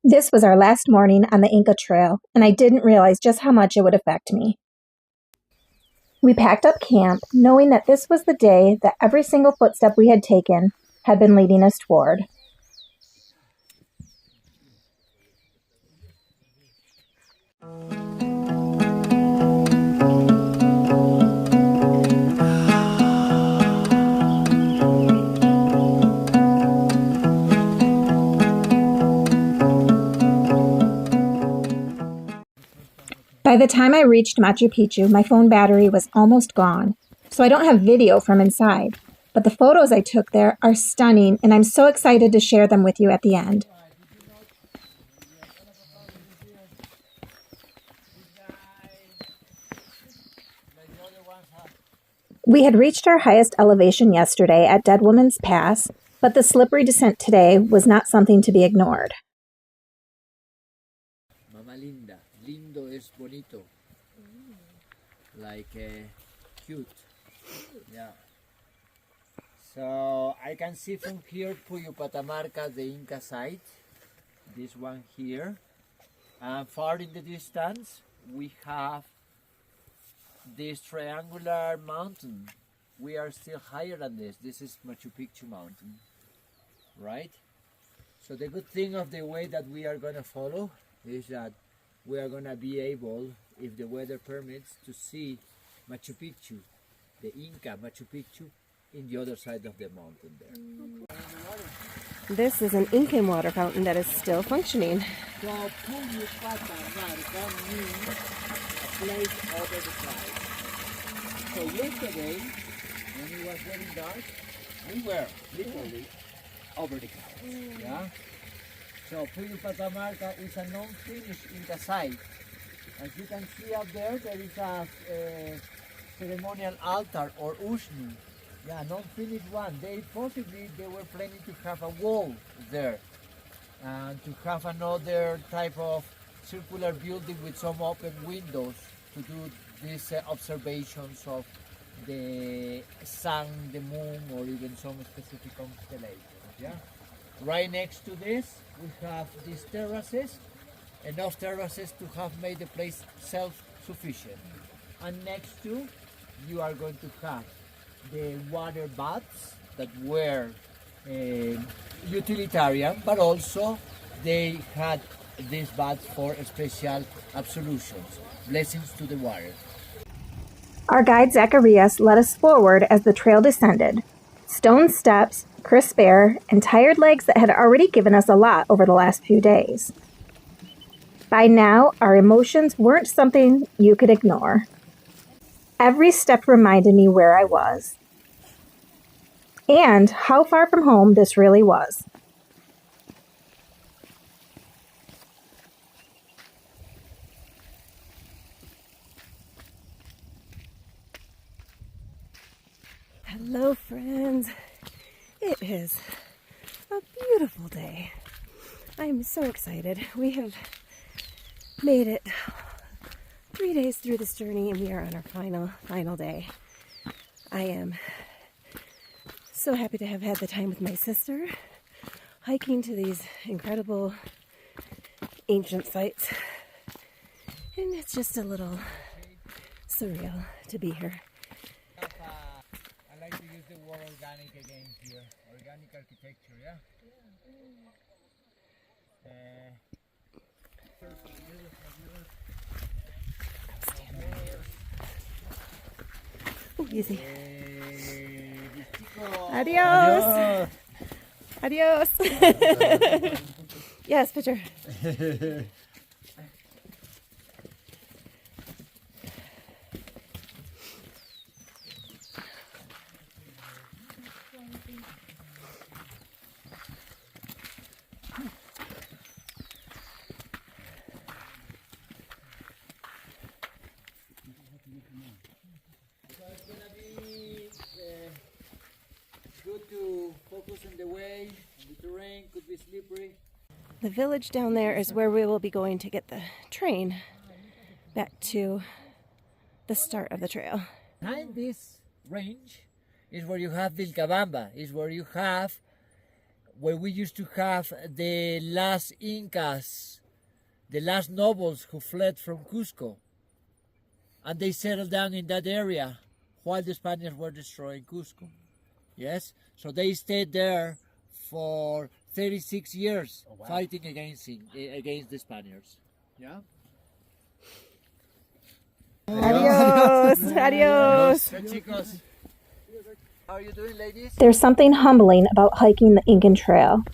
This was our last morning on the Inca Trail, and I didn't realize just how much it would affect me. We packed up camp, knowing that this was the day that every single footstep we had taken had been leading us toward. By the time I reached Machu Picchu, my phone battery was almost gone, so I don't have video from inside. But the photos I took there are stunning, and I'm so excited to share them with you at the end. We had reached our highest elevation yesterday at Dead Woman's Pass, but the slippery descent today was not something to be ignored. Mama linda. Lindo es bonito. Like cute. Yeah. So I can see from here Puyo Patamarca, the Inca site. This one here. And far in the distance we have this triangular mountain. We are still higher than this. This is Machu Picchu mountain. Right? So the good thing of the way that we are going to follow is that we are going to be able, if the weather permits, to see Machu Picchu, the Inca Machu Picchu, in the other side of the mountain there. This is an Incan water fountain that is still functioning. So Puyo Patamarca means a place over the clouds. So yesterday, when it was getting dark, we were literally over the clouds. Yeah? So Puyo Patamarca is a non-finished Inca site. As you can see up there, there is a ceremonial altar or ushni. Yeah, non-finished one. They were planning to have a wall there and to have another type of circular building with some open windows to do these observations of the sun, the moon, or even some specific constellations. Yeah. Right next to this, we have these terraces, enough terraces to have made the place self-sufficient. And next to, you are going to have the water baths that were utilitarian, but also they had these baths for special absolutions, blessings to the water. Our guide Zacharias led us forward as the trail descended. Stone steps, crisp air, and tired legs that had already given us a lot over the last few days. By now, our emotions weren't something you could ignore. Every step reminded me where I was and how far from home this really was. Hello, friends. It is a beautiful day. I'm so excited. We have made it 3 days through this journey and we are on our final day. I am so happy to have had the time with my sister, hiking to these incredible ancient sites. And it's just a little surreal to be here. I like to use the word organic again here. Organic architecture, yeah? Oh, easy. Adios. Adios. Yes, picture. So it's gonna be good to focus on the way. The terrain could be slippery. The village down there is where we will be going to get the train back to the start of the trail. Behind this range is where you have Vilcabamba, is where you have where we used to have the last Incas, the last nobles who fled from Cusco. And they settled down in that area while the Spaniards were destroying Cusco. Yes? So they stayed there for 36 years fighting against the Spaniards. Yeah? Adios. Adios. Hey, chicos. How are you doing, ladies? There's something humbling about hiking the Inca Trail.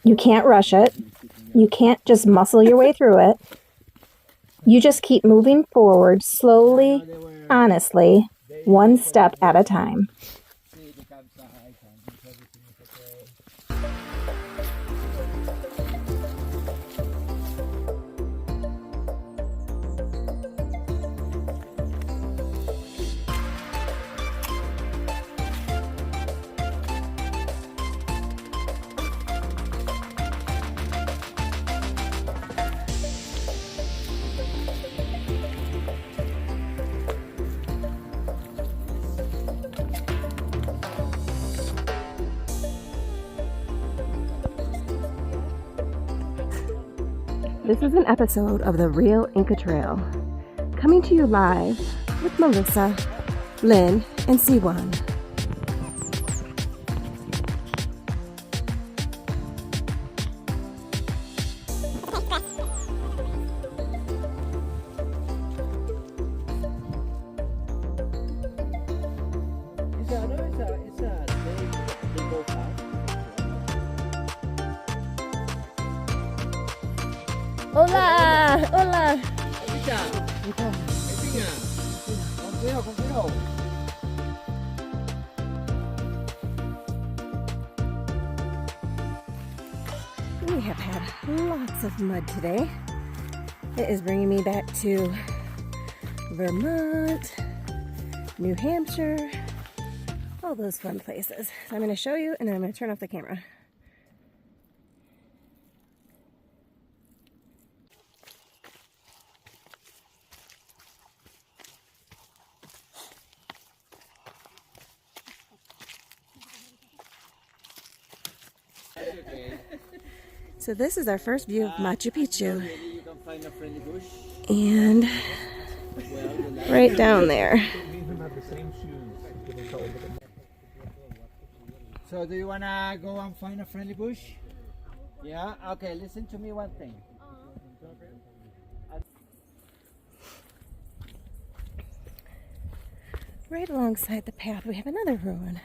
You can't rush it. You can't just muscle your way through it. You just keep moving forward slowly, honestly, one step at a time. This is an episode of the Real Inca Trail, coming to you live with Melissa, Lynn, and Siwan. Hola, hola. We have had lots of mud today. It is bringing me back to Vermont, New Hampshire, all those fun places. So I'm going to show you and then I'm going to turn off the camera. So this is our first view of Machu Picchu, and right down there. So do you want to go and find a friendly bush? Yeah? Okay, listen to me one thing. Right alongside the path we have another ruin.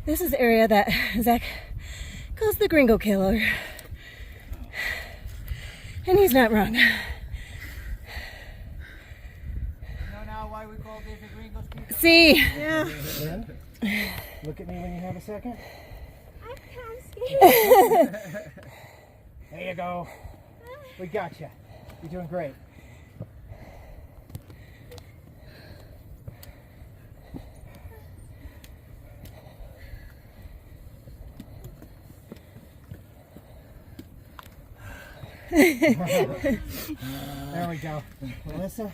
This is the area that Zach calls the Gringo Killer. And he's not wrong. You know now why we call this a Gringo Killer? See? Yeah. Look at me when you have a second. I'm kind of scared. There you go. We got you. You're doing great. There we go. Melissa,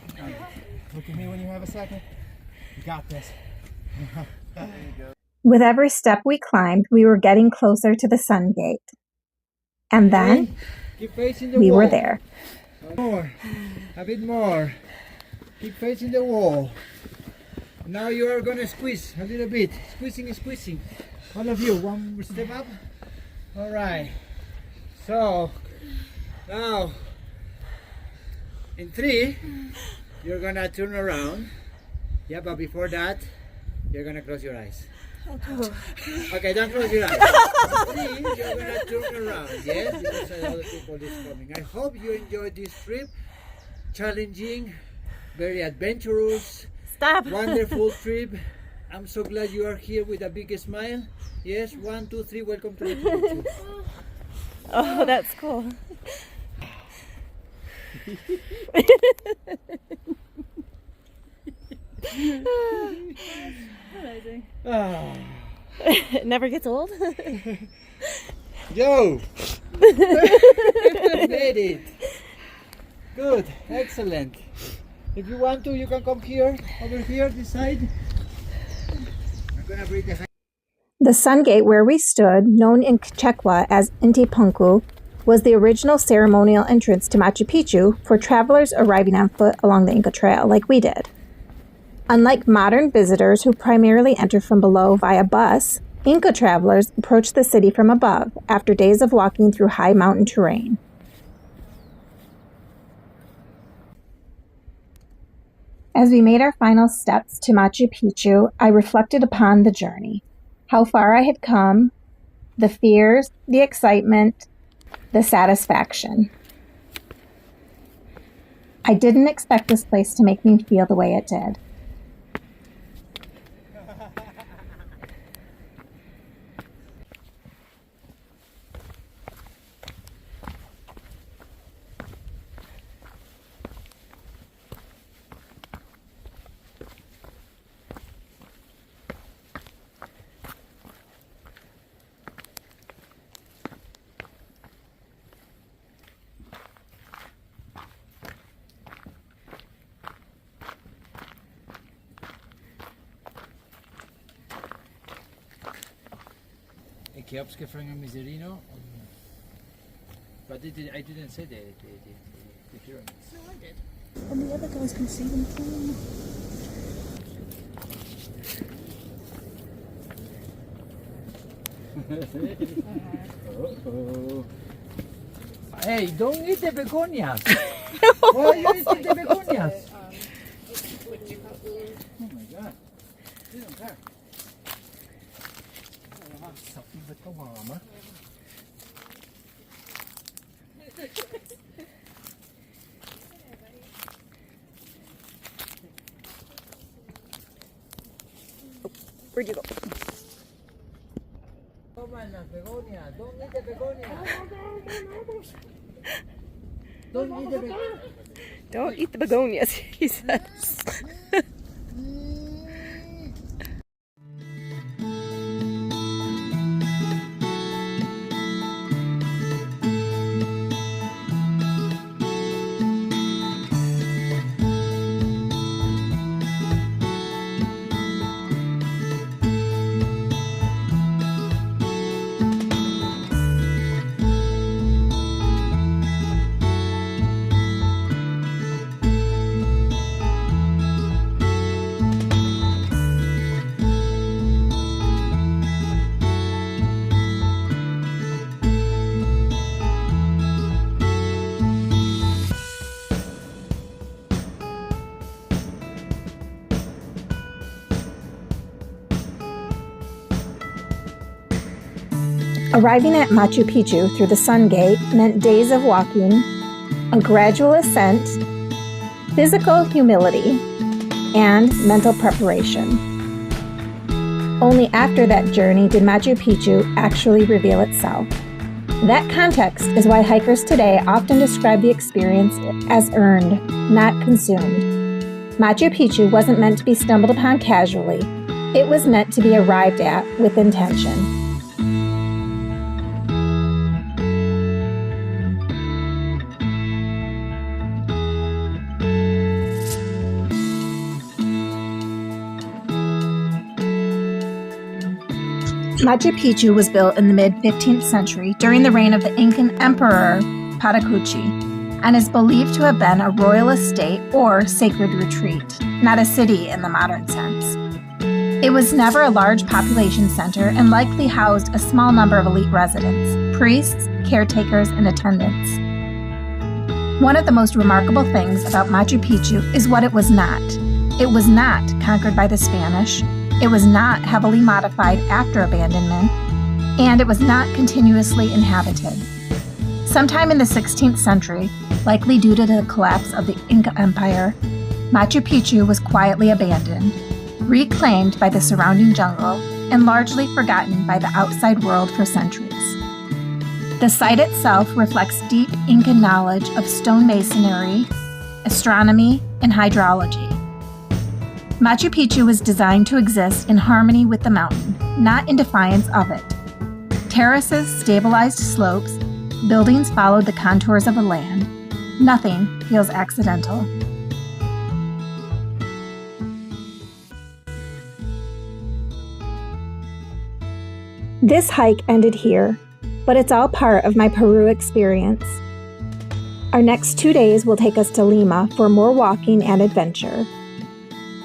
look at me when you have a second. You got this. There you go. With every step we climbed, we were getting closer to the Sungate. And then Keep facing the we wall. were there. More. A bit more. Keep facing the wall. Now you are going to squeeze a little bit. Squeezing. All of you, one step up. All right. So, now, in 3, you're going to turn around. Yeah, but before that, you're going to close your eyes. Okay, don't close your eyes. 3, you're going to turn around. Yes, because other people is coming. I hope you enjoyed this trip. Challenging, very adventurous. Stop. Wonderful trip. I'm so glad you are here with a big smile. Yes, 1, 2, 3. Welcome to the trip. Oh, that's cool. Amazing. It never gets old. Yo! Made it. Good, excellent. If you want to, you can come here, over here, this side. I'm gonna bring the The Sungate where we stood, known in Quechua as Intipunku, was the original ceremonial entrance to Machu Picchu for travelers arriving on foot along the Inca Trail like we did. Unlike modern visitors who primarily enter from below via bus, Inca travelers approach the city from above after days of walking through high mountain terrain. As we made our final steps to Machu Picchu, I reflected upon the journey, how far I had come, the fears, the excitement, the satisfaction. I didn't expect this place to make me feel the way it did. Kiepskie Franco Miserino. But I didn't say the pyramids. No, I did. And the other guys can see them too. Hey, don't eat the begonias. Why are you eating the begonias? Oh my god. You don't care. Something but the mama. Where'd you go? Don't eat the begonia. Don't eat the begonia. Don't eat the begonias, he says. Arriving at Machu Picchu through the Sungate meant days of walking, a gradual ascent, physical humility, and mental preparation. Only after that journey did Machu Picchu actually reveal itself. That context is why hikers today often describe the experience as earned, not consumed. Machu Picchu wasn't meant to be stumbled upon casually. It was meant to be arrived at with intention. Machu Picchu was built in the mid-15th century during the reign of the Incan Emperor Pachacuti and is believed to have been a royal estate or sacred retreat, not a city in the modern sense. It was never a large population center and likely housed a small number of elite residents, priests, caretakers, and attendants. One of the most remarkable things about Machu Picchu is what it was not. It was not conquered by the Spanish. It was not heavily modified after abandonment, and it was not continuously inhabited. Sometime in the 16th century, likely due to the collapse of the Inca Empire, Machu Picchu was quietly abandoned, reclaimed by the surrounding jungle, and largely forgotten by the outside world for centuries. The site itself reflects deep Incan knowledge of stone masonry, astronomy, and hydrology. Machu Picchu was designed to exist in harmony with the mountain, not in defiance of it. Terraces stabilized slopes, buildings followed the contours of the land. Nothing feels accidental. This hike ended here, but it's all part of my Peru experience. Our next 2 days will take us to Lima for more walking and adventure.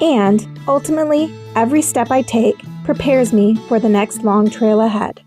And ultimately, every step I take prepares me for the next long trail ahead.